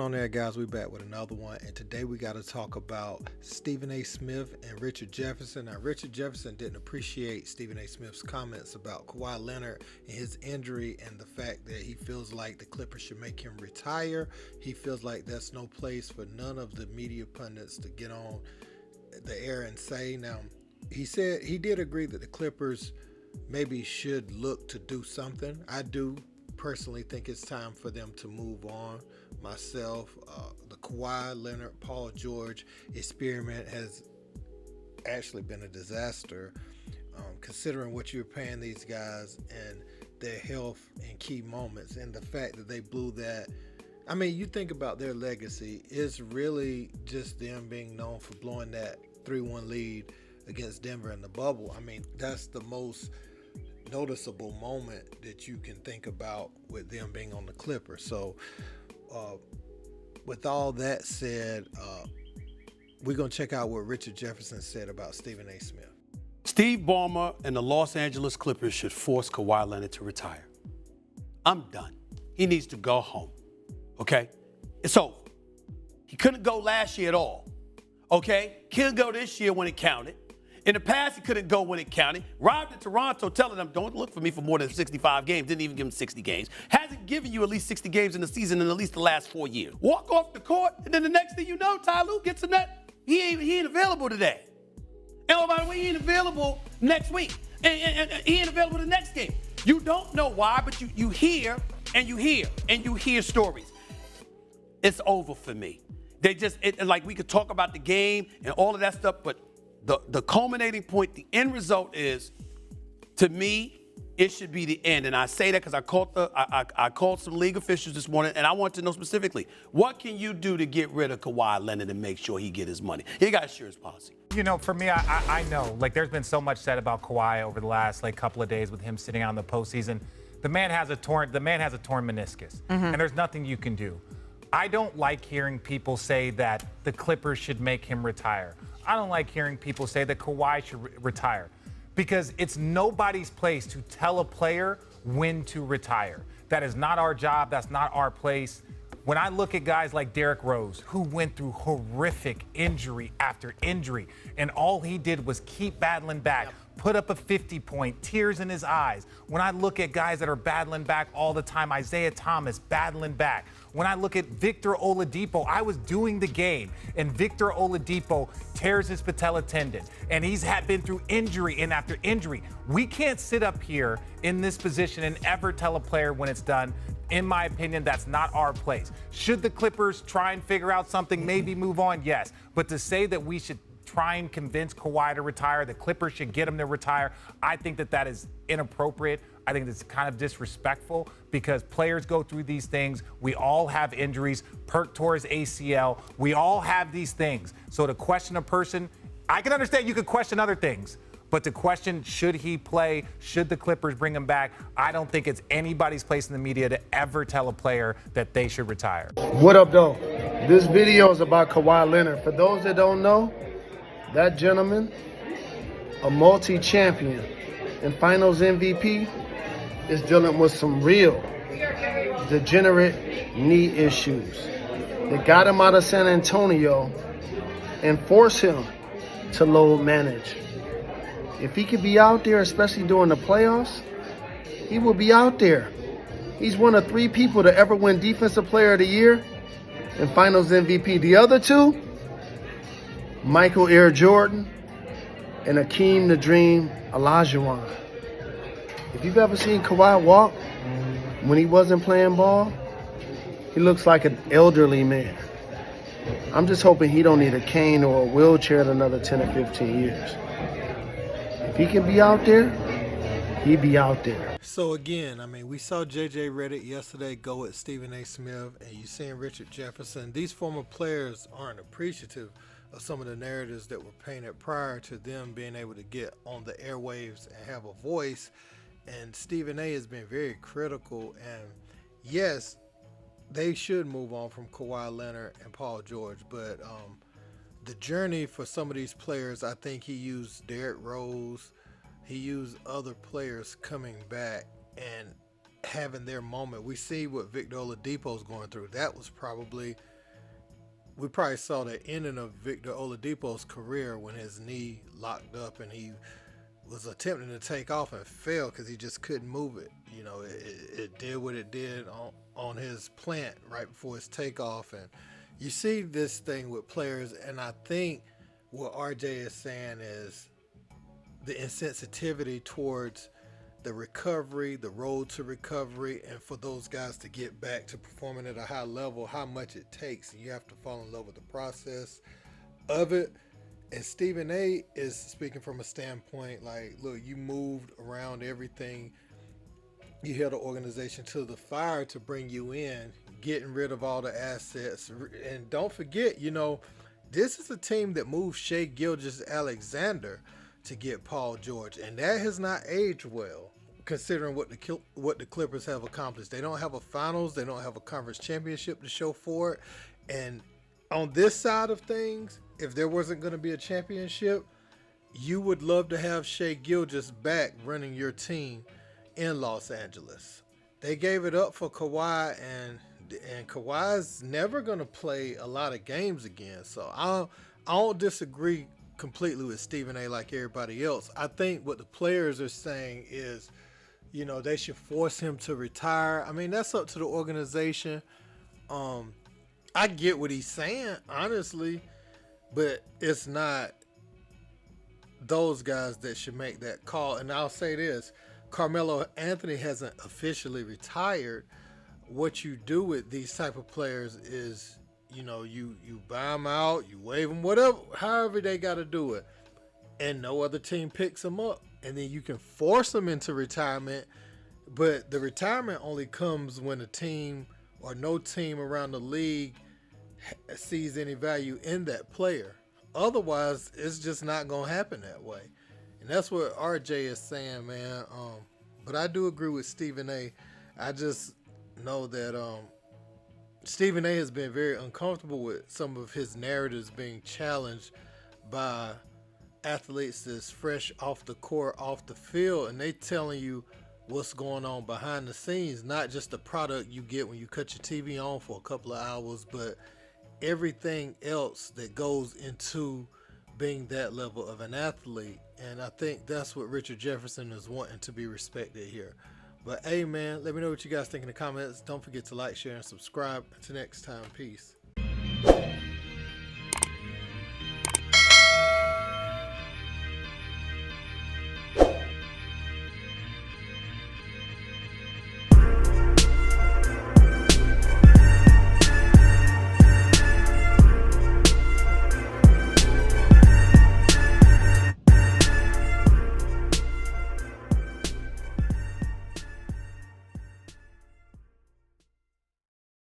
on there, guys? We back with another one, and today we got to talk about Stephen A. Smith and Richard Jefferson. Now, Richard Jefferson didn't appreciate Stephen A. Smith's comments about Kawhi Leonard and his injury and the fact that he feels like the Clippers should make him retire. He feels like that's no place for none of the media pundits to get on the air and say. Now, he said he did agree that the Clippers maybe should look to do something. I do personally think it's time for them to move on. Myself, the Kawhi Leonard, Paul George experiment has actually been a disaster, considering what you're paying these guys and their health in key moments, and the fact that they blew that. I mean, you think about their legacy, it's really just them being known for blowing that 3-1 lead against Denver in the bubble. I mean, that's the most noticeable moment that you can think about with them being on the Clippers. So with all that said, we're going to check out what Richard Jefferson said about Stephen A. Smith. Steve Ballmer and the Los Angeles Clippers should force Kawhi Leonard to retire. I'm done. He needs to go home. Okay? It's over. He couldn't go last year at all. Okay? Couldn't go this year when it counted. In the past, he couldn't go when it counted. Arrived in Toronto telling them, don't look for me for more than 65 games. Didn't even give him 60 games. Hasn't given you at least 60 games in the season in at least the last 4 years. Walk off the court, and then the next thing you know, Ty Lue gets in that. He ain't available today. And oh, by the way, he ain't available next week. And he ain't available the next game. You don't know why, but you hear and you hear stories. It's over for me. Like we could talk about the game and all of that stuff, but the culminating point, the end result is, to me, it should be the end. And I say that because I called some league officials this morning, and I want to know specifically, what can you do to get rid of Kawhi Leonard and make sure he get his money? He got insurance policy. You know, for me, I know, like, there's been so much said about Kawhi over the last, couple of days with him sitting out in the postseason. The man has a torn meniscus, and there's nothing you can do. I don't like hearing people say that the Clippers should make him retire. I don't like hearing people say that Kawhi should retire, because it's nobody's place to tell a player when to retire. That is not our job. That's not our place. When I look at guys like Derrick Rose, who went through horrific injury after injury, and all he did was keep battling back, put up a 50-point, tears in his eyes. When I look at guys that are battling back all the time, Isaiah Thomas battling back. When I look at Victor Oladipo, I was doing the game, and Victor Oladipo tears his patella tendon, and he's been through injury and after injury. We can't sit up here in this position and ever tell a player when it's done. In my opinion, that's not our place. Should the Clippers try and figure out something, maybe move on? Yes. But to say that we should try and convince Kawhi to retire, the Clippers should get him to retire, I think that is inappropriate. I think it's kind of disrespectful, because players go through these things. We all have injuries. Perk tore his ACL. We all have these things. So to question a person, I can understand you could question other things, but to question, should he play, should the Clippers bring him back, I don't think it's anybody's place in the media to ever tell a player that they should retire. What up, though? This video is about Kawhi Leonard. For those that don't know, that gentleman, a multi-champion and finals MVP, is dealing with some real degenerate knee issues. They got him out of San Antonio and forced him to load manage. If he could be out there, especially during the playoffs, he will be out there. He's one of 3 people to ever win Defensive Player of the Year and Finals MVP. The other 2, Michael Air Jordan and Akeem the Dream Olajuwon. If you've ever seen Kawhi walk when he wasn't playing ball, he looks like an elderly man. I'm just hoping he don't need a cane or a wheelchair in another 10 or 15 years. If he can be out there, he'd be out there. So again, I mean, we saw JJ Redick yesterday go at Stephen A. Smith, and you seeing Richard Jefferson. These former players aren't appreciative of some of the narratives that were painted prior to them being able to get on the airwaves and have a voice. And Stephen A. has been very critical, and yes, they should move on from Kawhi Leonard and Paul George, but the journey for some of these players, I think he used Derrick Rose, he used other players coming back and having their moment. We see what Victor Oladipo's going through. That was probably we probably saw the ending of Victor Oladipo's career when his knee locked up and he was attempting to take off and failed because he just couldn't move it. You know, it did what it did on his plant right before his takeoff. And you see this thing with players, and I think what RJ is saying is the insensitivity towards the recovery, the road to recovery, and for those guys to get back to performing at a high level, how much it takes. And you have to fall in love with the process of it. And Stephen A is speaking from a standpoint like, look, you moved around everything. You held the organization to the fire to bring you in, getting rid of all the assets. And don't forget, you know, this is a team that moved Shai Gilgeous-Alexander to get Paul George, and that has not aged well, considering what the Clippers have accomplished. They don't have a finals, they don't have a conference championship to show for it, and on this side of things, if there wasn't going to be a championship, you would love to have Shai Gilgeous back running your team in Los Angeles. They gave it up for Kawhi, and Kawhi's never going to play a lot of games again, so I don't disagree completely with Stephen A like everybody else. I think what the players are saying is, you know, they should force him to retire. I mean, that's up to the organization. I get what he's saying, honestly, but it's not those guys that should make that call. And I'll say this, Carmelo Anthony hasn't officially retired. What you do with these type of players is, you know, you buy them out, you waive them, whatever, however they got to do it, and no other team picks them up, and then you can force them into retirement. But the retirement only comes when a team or no team around the league sees any value in that player. Otherwise, it's just not gonna happen that way, and that's what RJ is saying, man. But I do agree with Stephen A. I just know that Stephen A has been very uncomfortable with some of his narratives being challenged by athletes that's fresh off the court, off the field, and they telling you what's going on behind the scenes, not just the product you get when you cut your TV on for a couple of hours, but everything else that goes into being that level of an athlete. And I think that's what Richard Jefferson is wanting to be respected here. But hey, man, let me know what you guys think in the comments. Don't forget to like, share, and subscribe. Until next time, peace.